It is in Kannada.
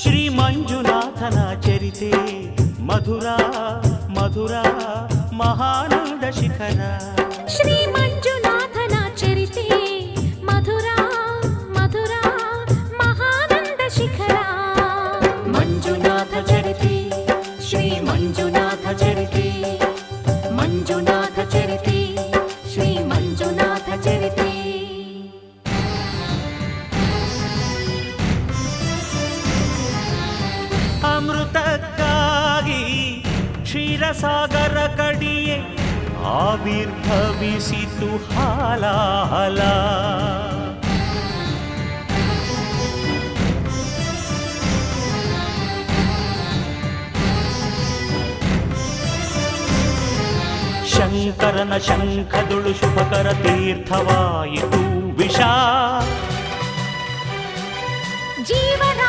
ಶ್ರೀ ಮಂಜುನಾಥನ ಚರಿತೆ ಮಧುರ ಮಧುರ ಮಹಾನಂದ ಶಿಖರ. ಶ್ರೀ ಮಂಜುನಾಥನ ಚರಿತೆ ಮಧುರ ಮಧುರ ಮಹಾನಂದ ಶಿಖರ. ಮಂಜುನಾಥ ಚರಿತೆ ಶ್ರೀ ಮಂಜುನಾಥ ಚರಿತೆ ಮಂಜುನಾಥ ಚರಿತೆ ಶ್ರೀ ಮಂಜುನಾಥ ಚರಿತೆ. ಅಮೃತಕ್ಕಾಗಿ ಕ್ಷೀರಸಾಗರ ಕಡಿಯೇ ಆವಿರ್ಭವಿಸಿತು ಹಾಲಾಹಲ. ಶಂಕರನ ಶಂಖದುಳು ಶುಭಕರ ತೀರ್ಥವಾಯಿತು ವಿಷ. ಜೀವನ